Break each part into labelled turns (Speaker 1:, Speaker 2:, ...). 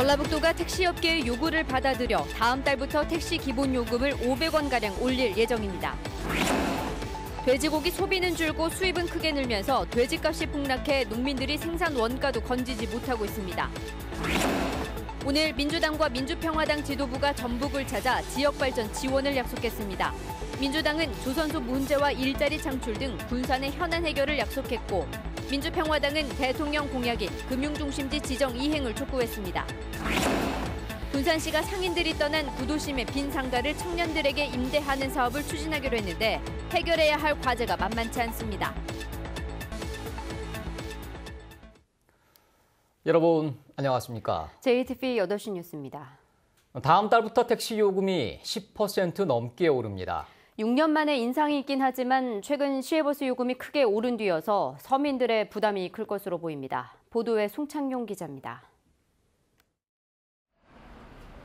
Speaker 1: 전라북도가 택시업계의 요구를 받아들여 다음 달부터 택시 기본 요금을 500원가량 올릴 예정입니다. 돼지고기 소비는 줄고 수입은 크게 늘면서 돼지값이 폭락해 농민들이 생산 원가도 건지지 못하고 있습니다. 오늘 민주당과 민주평화당 지도부가 전북을 찾아 지역발전 지원을 약속했습니다. 민주당은 조선소 문제와 일자리 창출 등 군산의 현안 해결을 약속했고 민주평화당은 대통령 공약인 금융중심지 지정 이행을 촉구했습니다. 군산시가 상인들이 떠난 구도심의 빈 상가를 청년들에게 임대하는 사업을 추진하기로 했는데 해결해야 할 과제가 만만치 않습니다.
Speaker 2: 여러분 안녕하십니까?
Speaker 1: JTBC 8시 뉴스입니다.
Speaker 2: 다음 달부터 택시 요금이 10% 넘게 오릅니다.
Speaker 1: 6년 만에 인상이 있긴 하지만 최근 시외버스 요금이 크게 오른 뒤여서 서민들의 부담이 클 것으로 보입니다. 보도에 송창용 기자입니다.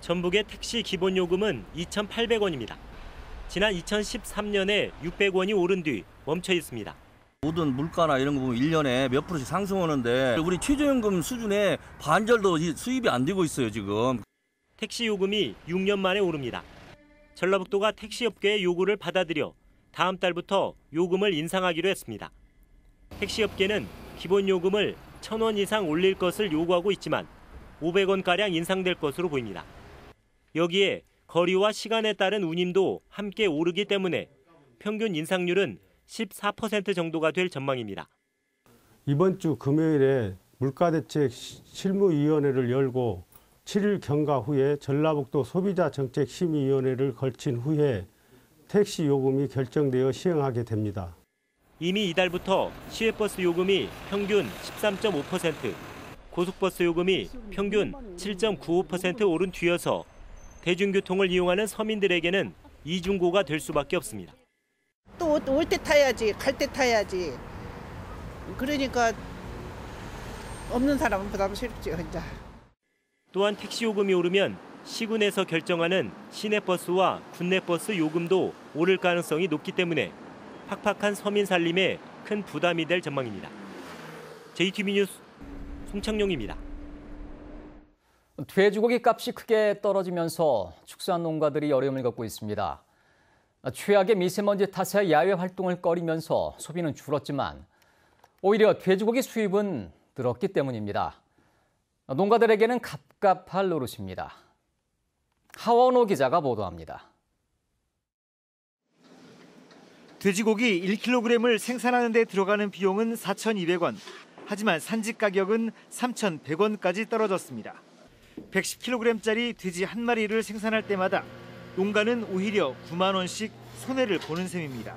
Speaker 3: 전북의 택시 기본 요금은 2,800원입니다. 지난 2013년에 600원이 오른 뒤 멈춰 있습니다.
Speaker 4: 모든 물가나 이런 거 보면 1년에 몇 프로씩 상승하는데 우리 최저임금 수준의 반절도 수입이 안 되고 있어요, 지금.
Speaker 3: 택시 요금이 6년 만에 오릅니다. 전라북도가 택시업계의 요구를 받아들여 다음 달부터 요금을 인상하기로 했습니다. 택시업계는 기본 요금을 1,000원 이상 올릴 것을 요구하고 있지만 500원가량 인상될 것으로 보입니다. 여기에 거리와 시간에 따른 운임도 함께 오르기 때문에 평균 인상률은 14% 정도가 될 전망입니다.
Speaker 5: 이번 주 금요일에 물가대책 실무위원회를 열고 7일 경과 후에 전라북도 소비자정책심의위원회를 거친 후에 택시 요금이 결정되어 시행하게 됩니다.
Speaker 3: 이미 이달부터 시외버스 요금이 평균 13.5%, 고속버스 요금이 평균 7.95% 오른 뒤여서 대중교통을 이용하는 서민들에게는 이중고가 될 수밖에 없습니다.
Speaker 6: 또 올 때 타야지, 갈 때 타야지. 그러니까 없는 사람은 부담스럽죠, 혼자.
Speaker 3: 또한 택시 요금이 오르면 시군에서 결정하는 시내버스와 국내버스 요금도 오를 가능성이 높기 때문에 팍팍한 서민 살림에 큰 부담이 될 전망입니다. JTBC 뉴스 송창용입니다.
Speaker 2: 돼지고기 값이 크게 떨어지면서 축산 농가들이 어려움을 겪고 있습니다. 최악의 미세먼지 탓에 야외 활동을 꺼리면서 소비는 줄었지만 오히려 돼지고기 수입은 늘었기 때문입니다. 농가들에게는 갑갑할 노릇입니다. 하원호 기자가 보도합니다.
Speaker 7: 돼지고기 1kg을 생산하는 데 들어가는 비용은 4,200원. 하지만 산지 가격은 3,100원까지 떨어졌습니다. 110kg짜리 돼지 한 마리를 생산할 때마다 농가는 오히려 9만 원씩 손해를 보는 셈입니다.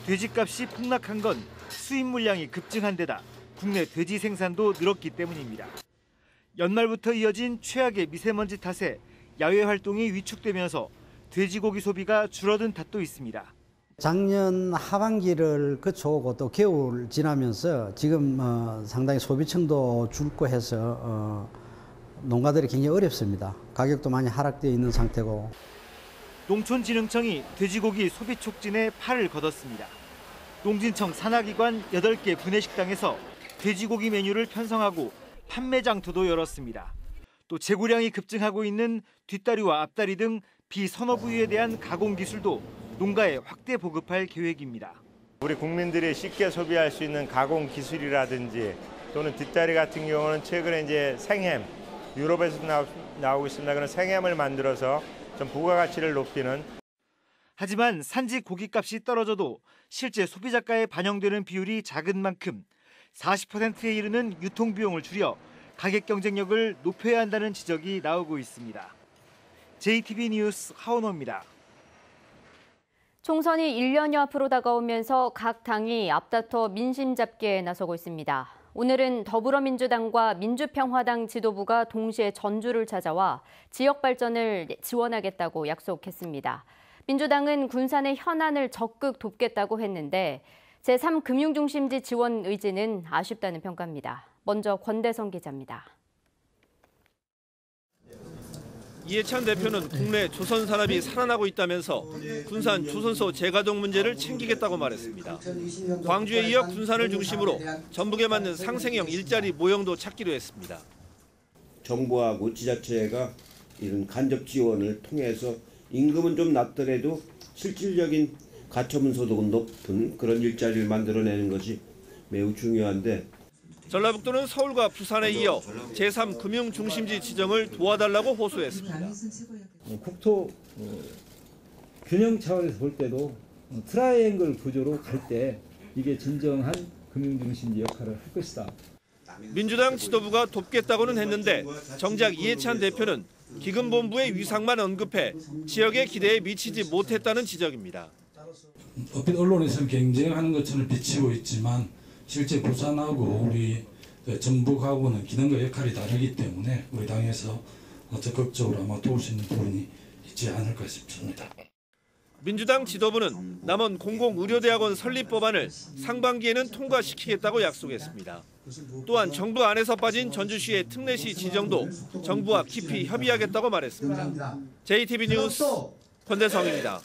Speaker 7: 돼지값이 폭락한 건 수입 물량이 급증한 데다 국내 돼지 생산도 늘었기 때문입니다. 연말부터 이어진 최악의 미세먼지 탓에 야외 활동이 위축되면서 돼지고기 소비가 줄어든 탓도 있습니다.
Speaker 8: 작년 하반기를 거쳐오고 또 겨울 지나면서 지금 상당히 소비층도 줄고 해서 농가들이 굉장히 어렵습니다. 가격도 많이 하락되어 있는 상태고.
Speaker 7: 농촌진흥청이 돼지고기 소비 촉진에 팔을 걷었습니다. 농진청 산하기관 8개 구내식당에서 돼지고기 메뉴를 편성하고 판매장터도 열었습니다. 또 재고량이 급증하고 있는 뒷다리와 앞다리 등 비선호 부위에 대한 가공 기술도 농가에 확대 보급할 계획입니다.
Speaker 9: 우리 국민들이 쉽게 소비할 수 있는 가공 기술이라든지 또는 뒷다리 같은 경우는 최근에 이제 생햄, 유럽에서 나오고 있습니다. 그런 생햄을 만들어서 좀 부가가치를 높이는.
Speaker 7: 하지만 산지 고기값이 떨어져도 실제 소비자가에 반영되는 비율이 작은 만큼 40%에 이르는 유통비용을 줄여 가격 경쟁력을 높여야 한다는 지적이 나오고 있습니다. JTBC 뉴스 하원호입니다.
Speaker 1: 총선이 1년여 앞으로 다가오면서 각 당이 앞다퉈 민심 잡기에 나서고 있습니다. 오늘은 더불어민주당과 민주평화당 지도부가 동시에 전주를 찾아와 지역 발전을 지원하겠다고 약속했습니다. 민주당은 군산의 현안을 적극 돕겠다고 했는데 제3금융중심지 지원 의지는 아쉽다는 평가입니다. 먼저 권대성 기자입니다.
Speaker 10: 이해찬 대표는 국내 조선 산업이 살아나고 있다면서 군산 조선소 재가동 문제를 챙기겠다고 말했습니다. 광주에 이어 군산을 중심으로 전북에 맞는 상생형 일자리 모형도 찾기로 했습니다.
Speaker 11: 정부하고 지자체가 이런 간접 지원을 통해서 임금은 좀 낮더라도 실질적인 가처분 소득은 높은 그런 일자리를 만들어내는 것이 매우 중요한데
Speaker 10: 전라북도는 서울과 부산에 이어 제3금융중심지 지정을 도와달라고 호소했습니다.
Speaker 12: 국토 균형 차원에서 볼 때도 트라이앵글 구조로 갈 때 이게 진정한 금융중심지 역할을 할 것이다.
Speaker 10: 민주당 지도부가 돕겠다고는 했는데 정작 이해찬 대표는 기금본부의 위상만 언급해 지역의 기대에 미치지 못했다는 지적입니다.
Speaker 13: 어떤 언론에서는 경쟁하는 것처럼 비치고 있지만 실제 부산하고 우리 전북하고는 기능과 역할이 다르기 때문에 우리 당에서 적극적으로 아마 도울 수 있는 부분이 있지 않을까 싶습니다.
Speaker 10: 민주당 지도부는 남원 공공의료대학원 설립 법안을 상반기에는 통과시키겠다고 약속했습니다. 또한 정부 안에서 빠진 전주시의 특례시 지정도 정부와 깊이 협의하겠다고 말했습니다. JTB 뉴스 권대성입니다.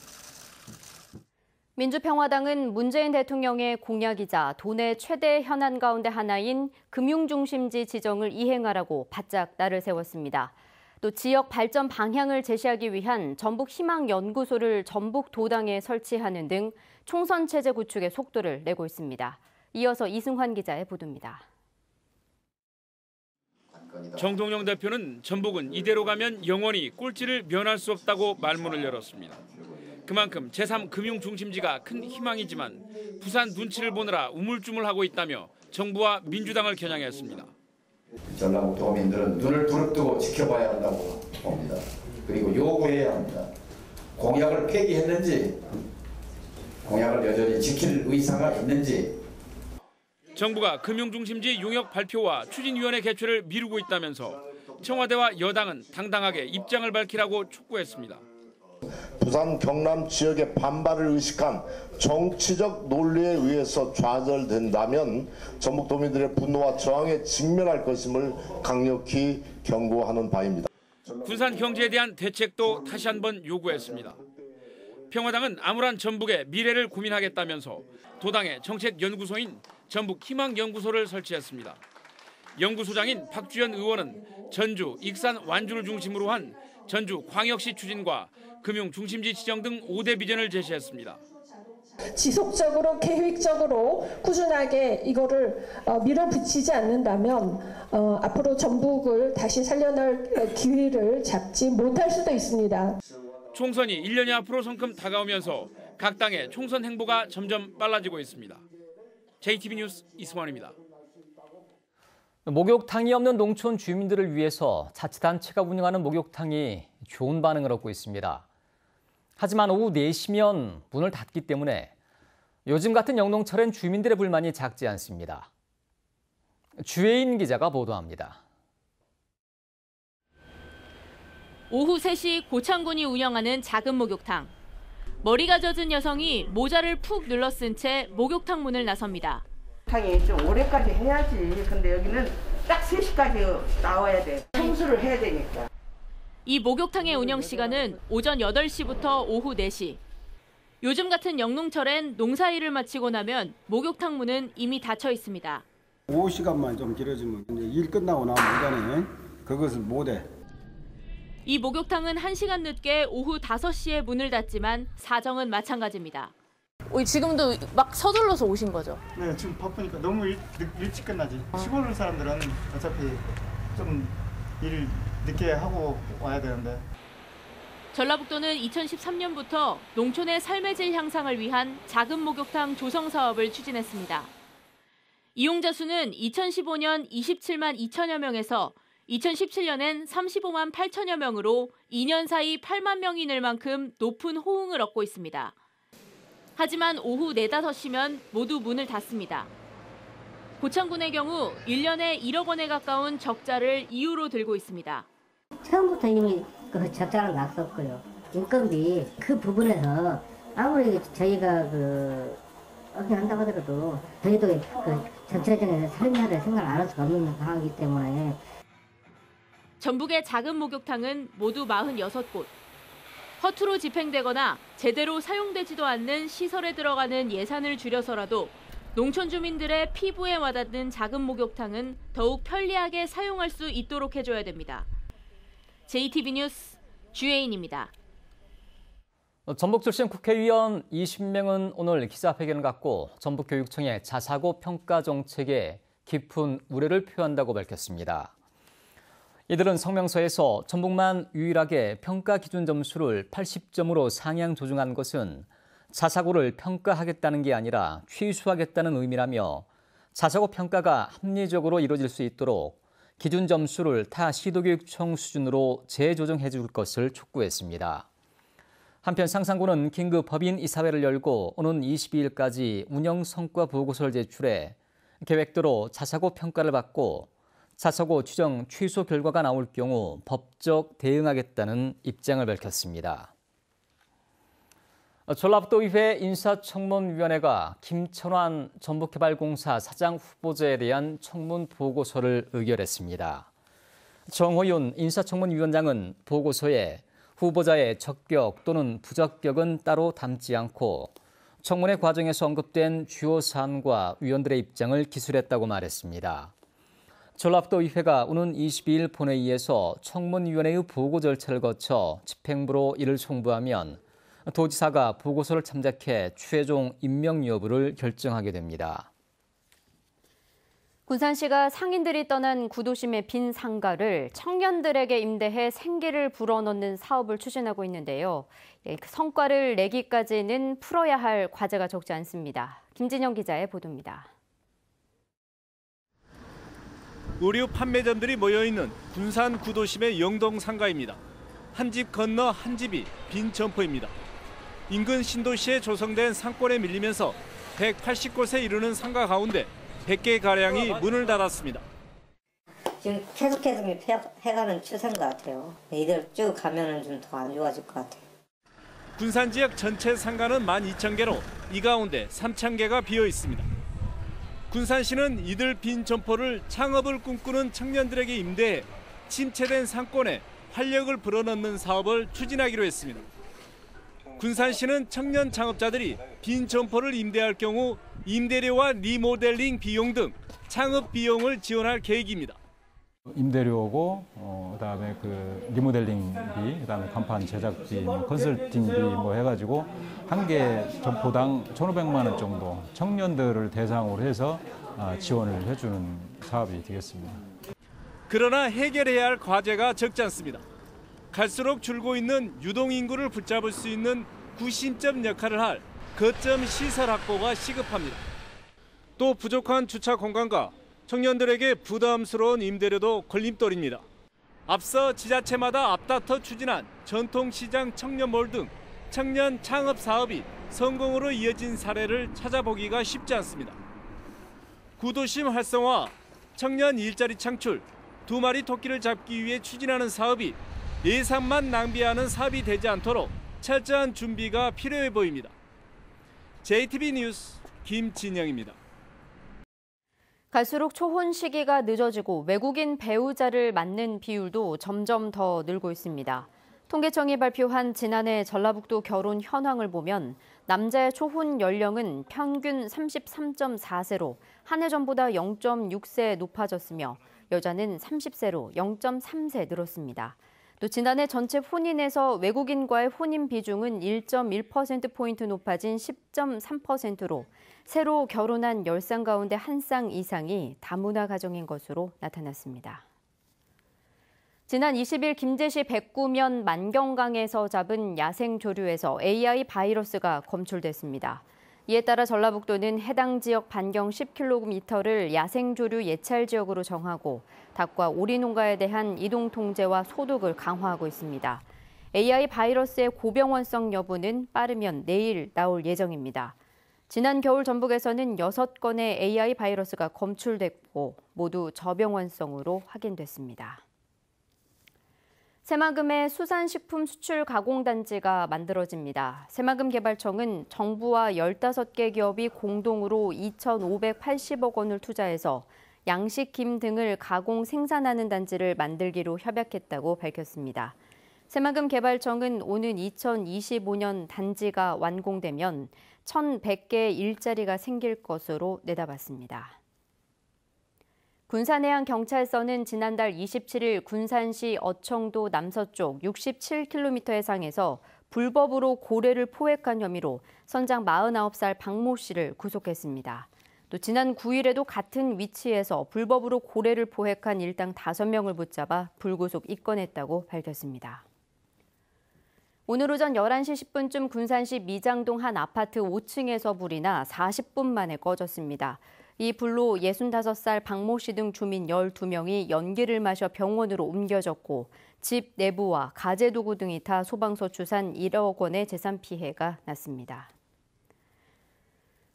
Speaker 1: 민주평화당은 문재인 대통령의 공약이자 돈의 최대 현안 가운데 하나인 금융중심지 지정을 이행하라고 바짝 날을 세웠습니다. 또 지역 발전 방향을 제시하기 위한 전북희망연구소를 전북도당에 설치하는 등 총선 체제 구축에 속도를 내고 있습니다. 이어서 이승환 기자의 보도입니다.
Speaker 14: 정동영 대표는 전북은 이대로 가면 영원히 꼴찌를 면할 수 없다고 말문을 열었습니다. 그만큼 제3금융중심지가 큰 희망이지만 부산 눈치를 보느라 우물쭈물하고 있다며 정부와 민주당을 겨냥했습니다.
Speaker 15: 전라북도민들은 눈을 부릅뜨고 지켜봐야 한다고 봅니다. 그리고 요구해야 합니다. 공약을 폐기했는지, 공약을 여전히 지킬 의사가 있는지.
Speaker 14: 정부가 금융중심지 용역 발표와 추진위원회 개최를 미루고 있다면서 청와대와 여당은 당당하게 입장을 밝히라고 촉구했습니다.
Speaker 16: 부산 경남 지역의 반발을 의식한 정치적 논리에 의해서 좌절된다면 전북도민들의 분노와 저항에 직면할 것임을 강력히 경고하는 바입니다.
Speaker 14: 군산 경제에 대한 대책도 다시 한번 요구했습니다. 평화당은 암울한 전북의 미래를 고민하겠다면서 도당의 정책연구소인 전북희망연구소를 설치했습니다. 연구소장인 박주현 의원은 전주, 익산, 완주를 중심으로 한 전주광역시 추진과 금융중심지 지정 등 5대 비전을 제시했습니다.
Speaker 17: 지속적으로 계획적으로 꾸준하게 이거를 밀어붙이지 않는다면 앞으로 전북을 다시 살려낼 기회를 잡지 못할 수도 있습니다.
Speaker 14: 총선이 1년이 앞으로 성큼 다가오면서 각 당의 총선 행보가 점점 빨라지고 있습니다. JTB 뉴스 이승환입니다.
Speaker 2: 목욕탕이 없는 농촌 주민들을 위해서 자치단체가 운영하는 목욕탕이 좋은 반응을 얻고 있습니다. 하지만 오후 4시면 문을 닫기 때문에 요즘 같은 영농철엔 주민들의 불만이 작지 않습니다. 주혜인 기자가 보도합니다.
Speaker 1: 오후 3시 고창군이 운영하는 작은 목욕탕. 머리가 젖은 여성이 모자를 푹 눌러쓴 채 목욕탕 문을 나섭니다.
Speaker 6: 목욕탕이 좀 오래까지 해야지. 근데 여기는 딱 3시까지 나와야 돼. 청소를 해야 되니까.
Speaker 1: 이 목욕탕의 운영 시간은 오전 8시부터 오후 4시. 요즘 같은 영농철엔 농사일을 마치고 나면 목욕탕 문은 이미 닫혀 있습니다.
Speaker 18: 오후 시간만 좀 길어지면 일 끝나고 나면 오전에 그것을 못해.
Speaker 1: 이 목욕탕은 1시간 늦게 오후 5시에 문을 닫지만 사정은 마찬가지입니다. 지금도 막 서둘러서 오신 거죠?
Speaker 19: 네, 지금 바쁘니까 너무 일찍 끝나지. 시골 사람들은 어차피 좀 일 늦게 하고 와야 되는데.
Speaker 1: 전라북도는 2013년부터 농촌의 삶의 질 향상을 위한 작은 목욕탕 조성 사업을 추진했습니다. 이용자 수는 2015년 27만 2천여 명에서 2017년엔 35만 8천여 명으로 2년 사이 8만 명이 늘 만큼 높은 호응을 얻고 있습니다. 하지만 오후 4, 5시면 모두 문을 닫습니다. 고창군의 경우 1년에 1억 원에 가까운 적자를 이유로 들고 있습니다.
Speaker 20: 처음부터 이미 그 적자는 났었고요. 인건비 그 부분에서 아무리 저희가 어떻게 한다고 하더라도 저희도 그 전체적인 살림사를 생각 안 할 수가 없는 상황이기 때문에.
Speaker 1: 전북의 작은 목욕탕은 모두 46곳. 허투루 집행되거나 제대로 사용되지도 않는 시설에 들어가는 예산을 줄여서라도
Speaker 21: 농촌 주민들의 피부에 와닿는 작은 목욕탕은 더욱 편리하게 사용할 수 있도록 해줘야 됩니다. JTB 뉴스 주혜인입니다.
Speaker 2: 전북 출신 국회의원 20명은 오늘 기자회견을 갖고 전북교육청의 자사고 평가 정책에 깊은 우려를 표한다고 밝혔습니다. 이들은 성명서에서 전북만 유일하게 평가 기준 점수를 80점으로 상향 조정한 것은 자사고를 평가하겠다는 게 아니라 취소하겠다는 의미라며 자사고 평가가 합리적으로 이루어질 수 있도록 기준 점수를 타 시도교육청 수준으로 재조정해 줄 것을 촉구했습니다. 한편 상산고는 긴급 법인 이사회를 열고 오는 22일까지 운영 성과 보고서를 제출해 계획대로 자사고 평가를 받고 자사고 추정 취소 결과가 나올 경우 법적 대응하겠다는 입장을 밝혔습니다. 전라북도의회 인사청문위원회가 김천환 전북개발공사 사장 후보자에 대한 청문 보고서를 의결했습니다. 정호윤 인사청문위원장은 보고서에 후보자의 적격 또는 부적격은 따로 담지 않고 청문회 과정에서 언급된 주요 사안과 위원들의 입장을 기술했다고 말했습니다. 전라북도의회가 오는 22일 본회의에서 청문위원회의 보고 절차를 거쳐 집행부로 이를 송부하면 도지사가 보고서를 참작해 최종 임명 여부를 결정하게 됩니다.
Speaker 1: 군산시가 상인들이 떠난 구도심의 빈 상가를 청년들에게 임대해 생기를 불어넣는 사업을 추진하고 있는데요. 성과를 내기까지는 풀어야 할 과제가 적지 않습니다. 김진영 기자의 보도입니다.
Speaker 10: 의류 판매점들이 모여있는 군산 구도심의 영동 상가입니다. 한 집 건너 한 집이 빈 점포입니다. 인근 신도시에 조성된 상권에 밀리면서 180곳에 이르는 상가 가운데 100개가량이 문을 닫았습니다.
Speaker 20: 지금 계속해서 해가는 추세인 것 같아요. 이대로 쭉 가면은 좀 더 안 좋아질 것 같아요.
Speaker 10: 군산 지역 전체 상가는 12,000개로 이 가운데 3,000개가 비어 있습니다. 군산시는 이들 빈 점포를 창업을 꿈꾸는 청년들에게 임대해 침체된 상권에 활력을 불어넣는 사업을 추진하기로 했습니다. 군산시는 청년 창업자들이 빈 점포를 임대할 경우 임대료와 리모델링 비용 등 창업 비용을 지원할 계획입니다.
Speaker 22: 임대료고 그다음에 그 리모델링비, 그다음에 간판 제작비, 컨설팅비 해가지고 한 개 점포당 1,500만 원 정도 청년들을 대상으로 해서 지원을 해주는 사업이 되겠습니다.
Speaker 10: 그러나 해결해야 할 과제가 적지 않습니다. 갈수록 줄고 있는 유동인구를 붙잡을 수 있는 구심점 역할을 할 거점 시설 확보가 시급합니다. 또 부족한 주차 공간과 청년들에게 부담스러운 임대료도 걸림돌입니다. 앞서 지자체마다 앞다퉈 추진한 전통시장 청년몰 등 청년 창업 사업이 성공으로 이어진 사례를 찾아보기가 쉽지 않습니다. 구도심 활성화, 청년 일자리 창출, 2마리 토끼를 잡기 위해 추진하는 사업이 예산만 낭비하는 사업이 되지 않도록 철저한 준비가 필요해 보입니다. JTB 뉴스 김진영입니다.
Speaker 1: 갈수록 초혼 시기가 늦어지고 외국인 배우자를 맞는 비율도 점점 더 늘고 있습니다. 통계청이 발표한 지난해 전라북도 결혼 현황을 보면 남자의 초혼 연령은 평균 33.4세로 한 해 전보다 0.6세 높아졌으며 여자는 30세로 0.3세 늘었습니다. 또 지난해 전체 혼인에서 외국인과의 혼인 비중은 1.1%포인트 높아진 10.3%로 새로 결혼한 10쌍 가운데 1쌍 이상이 다문화 가정인 것으로 나타났습니다. 지난 20일 김제시 백구면 만경강에서 잡은 야생 조류에서 AI 바이러스가 검출됐습니다. 이에 따라 전라북도는 해당 지역 반경 10km를 야생 조류 예찰 지역으로 정하고 닭과 오리 농가에 대한 이동 통제와 소독을 강화하고 있습니다. AI 바이러스의 고병원성 여부는 빠르면 내일 나올 예정입니다. 지난 겨울 전북에서는 6건의 AI 바이러스가 검출됐고 모두 저병원성으로 확인됐습니다. 새만금의 수산식품 수출 가공단지가 만들어집니다. 새만금 개발청은 정부와 15개 기업이 공동으로 2,580억 원을 투자해서 양식김 등을 가공 생산하는 단지를 만들기로 협약했다고 밝혔습니다. 새만금개발청은 오는 2025년 단지가 완공되면 1,100개의 일자리가 생길 것으로 내다봤습니다. 군산해양경찰서는 지난달 27일 군산시 어청도 남서쪽 67km 해상에서 불법으로 고래를 포획한 혐의로 선장 49살 박모 씨를 구속했습니다. 또 지난 9일에도 같은 위치에서 불법으로 고래를 포획한 일당 5명을 붙잡아 불구속 입건했다고 밝혔습니다. 오늘 오전 11시 10분쯤 군산시 미장동 한 아파트 5층에서 불이 나 40분 만에 꺼졌습니다. 이 불로 65살 박모 씨 등 주민 12명이 연기를 마셔 병원으로 옮겨졌고 집 내부와 가재도구 등이 타 소방서 추산 1억 원의 재산 피해가 났습니다.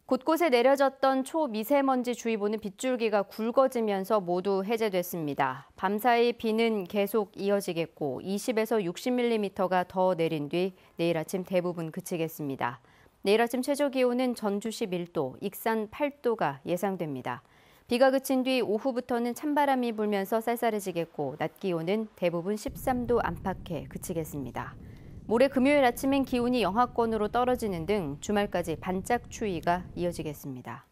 Speaker 1: 곳곳에 내려졌던 초미세먼지 주의보는 빗줄기가 굵어지면서 모두 해제됐습니다. 밤사이 비는 계속 이어지겠고 20에서 60mm가 더 내린 뒤 내일 아침 대부분 그치겠습니다. 내일 아침 최저기온은 전주 11도, 익산 8도가 예상됩니다. 비가 그친 뒤 오후부터는 찬바람이 불면서 쌀쌀해지겠고 낮 기온은 대부분 13도 안팎에 그치겠습니다. 모레 금요일 아침엔 기온이 영하권으로 떨어지는 등 주말까지 반짝 추위가 이어지겠습니다.